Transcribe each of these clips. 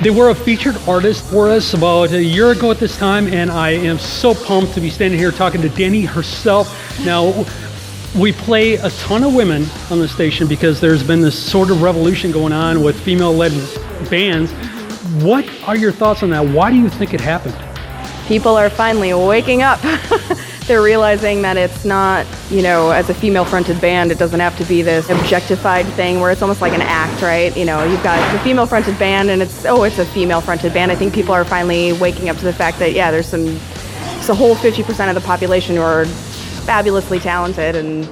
They were a featured artist for us about a year ago at this time, and I am so pumped to be standing here talking to Dani herself. Now, we play a ton of women on the station because there's been this sort of revolution going on with female-led bands. What are your thoughts on that? Why do you think it happened? People are finally waking up. They're realizing that it's not, as a female-fronted band, it doesn't have to be this objectified thing where it's almost like an act, right? You've got the female-fronted band and it's a female-fronted band. I think people are finally waking up to the fact that, there's a whole 50% of the population who are fabulously talented and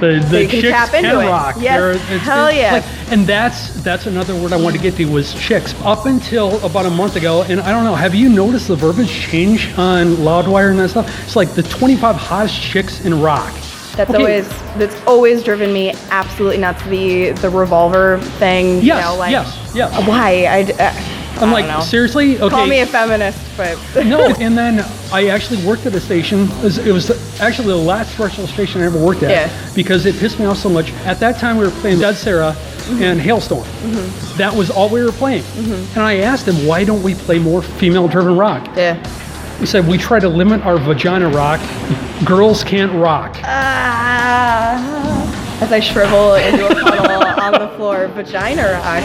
the can chicks tap into can it. rock. Yes, hell yes. And that's another word I wanted to get to was chicks. Up until about a month ago, and I don't know, have you noticed the verbiage change on Loudwire and that stuff? It's like the 25 hottest chicks in rock. That's always driven me absolutely nuts. The Revolver thing. Yes. Why? I'm like, seriously? Okay. Call me a feminist, but no. And then I actually worked at a station. It was actually the last threshold station I ever worked at because it pissed me off so much. At that time, we were playing Dead Sarah and Hailstorm. That was all we were playing. And I asked him, why don't we play more female-driven rock? Yeah. He said, we try to limit our vagina rock. Girls can't rock. As I shrivel into a puddle on the floor, vagina rock.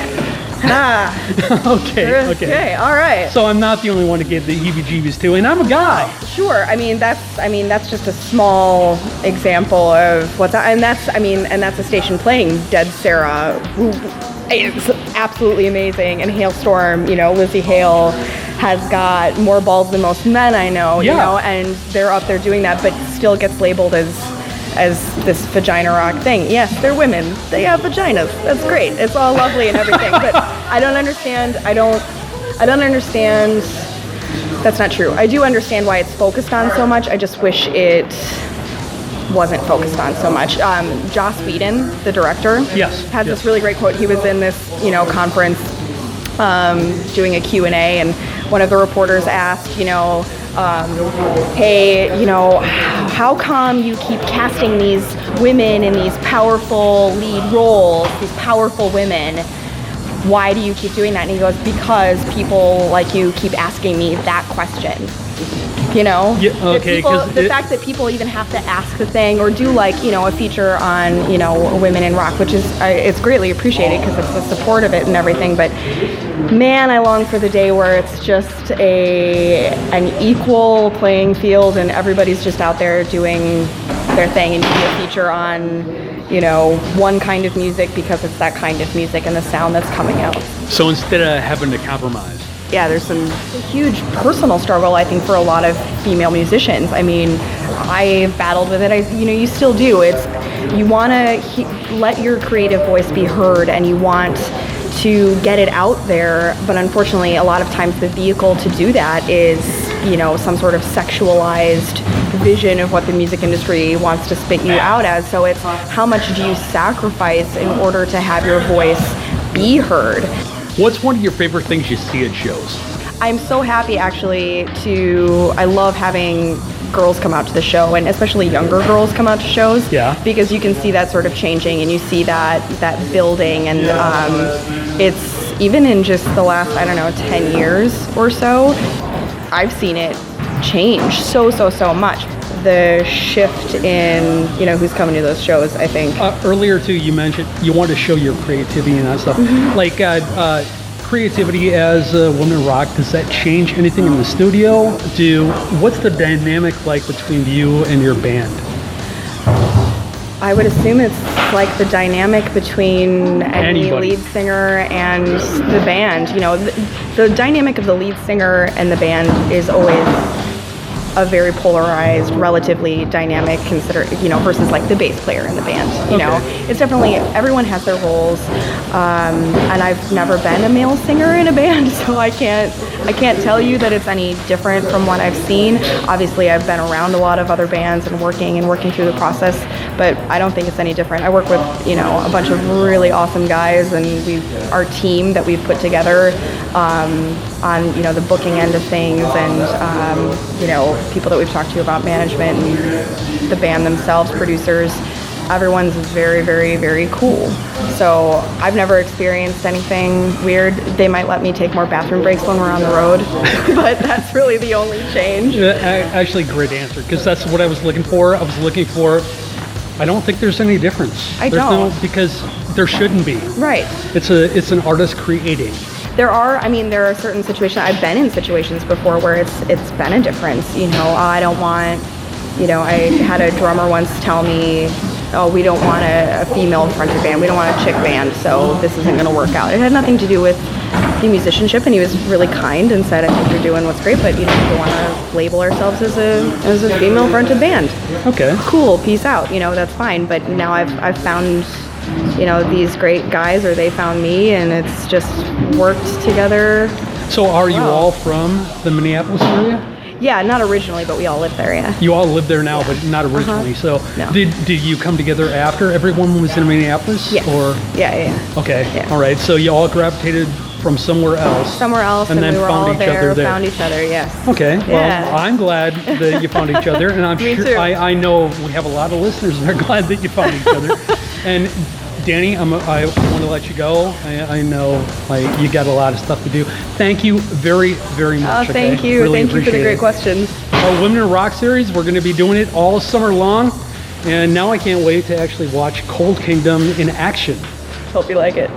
Okay, all right. So I'm not the only one to get the heebie-jeebies too, and I'm a guy. Sure. That's just a small example of what's and that's a station playing Dead Sarah, who is absolutely amazing, and Hailstorm. Lizzie Hale has got more balls than most men I know. And they're up there doing that, but still gets labeled as this vagina rock thing. Yes, they're women. They have vaginas. That's great. It's all lovely and everything. But I don't understand. I don't understand. That's not true. I do understand why it's focused on so much. I just wish it wasn't focused on so much. Joss Whedon, the director, has this really great quote. He was in this, conference doing a Q&A, and one of the reporters asked, hey, how come you keep casting these women in these powerful lead roles, these powerful women? Why do you keep doing that? And he goes, because people like you keep asking me that question. The fact that people even have to ask the thing or do a feature on, women in rock, which is, it's greatly appreciated because it's the support of it and everything. But man, I long for the day where it's just an equal playing field and everybody's just out there doing their thing and you do a feature on, one kind of music because it's that kind of music and the sound that's coming out. So instead of having to compromise. Yeah, there's a huge personal struggle, I think, for a lot of female musicians. I mean, I battled with it. You still do. You want to let your creative voice be heard and you want to get it out there, but unfortunately, a lot of times the vehicle to do that is, some sort of sexualized vision of what the music industry wants to spit you out as. So it's how much do you sacrifice in order to have your voice be heard? What's one of your favorite things you see at shows? I'm so happy actually I love having girls come out to the show, and especially younger girls come out to shows. Yeah. Because you can see that sort of changing and you see that building, and it's even in just the last, 10 years or so, I've seen it change so much. The shift in, who's coming to those shows, I think. Earlier, too, you mentioned you want to show your creativity and that stuff. Creativity as a woman rock, does that change anything in the studio? What's the dynamic like between you and your band? I would assume it's like the dynamic between any lead singer and the band. The dynamic of the lead singer and the band is always a very polarized, relatively dynamic versus like the bass player in the band. It's definitely, everyone has their roles, and I've never been a male singer in a band, so I can't tell you that it's any different from what I've seen. Obviously, I've been around a lot of other bands and working through the process, but I don't think it's any different. I work with a bunch of really awesome guys, and our team that we've put together on the booking end of things, and people that we've talked to about management and the band themselves, producers. everyone's very, very, very cool. So I've never experienced anything weird. They might let me take more bathroom breaks when we're on the road, but that's really the only change. Actually, great answer, because that's what I was looking for. I was looking for, I don't think there's any difference. Because there shouldn't be. Right. It's an artist creating. There are certain situations, I've been in situations before where it's been a difference. I don't want, I had a drummer once tell me, oh, we don't want a female fronted band, we don't want a chick band, so this isn't going to work out. It had nothing to do with the musicianship, and he was really kind and said, I think you're doing what's great, but we want to label ourselves as a female fronted band. Okay. Cool, peace out, that's fine. But now I've found, these great guys, or they found me, and it's just worked together. So are you all from the Minneapolis area? Yeah, not originally, but we all live there, yeah. You all live there now, but not originally. So No. did you come together after everyone was in Minneapolis? Yes. Or Yeah. okay, Yeah. all right. So you all gravitated from somewhere else. And then we were found all each other there. found each other, yes. Okay, well, Yeah. I'm glad that you found each other, and I'm Me sure too. I know we have a lot of listeners that are glad that you found each other. And Dani, I want to let you go. I know you got a lot of stuff to do. Thank you very, very much. Oh, thank you. Really Thank you for the appreciate great it. questions. Our Women in Rock series, we're going to be doing it all summer long, and now I can't wait to actually watch Cold Kingdom in action. Hope you like it.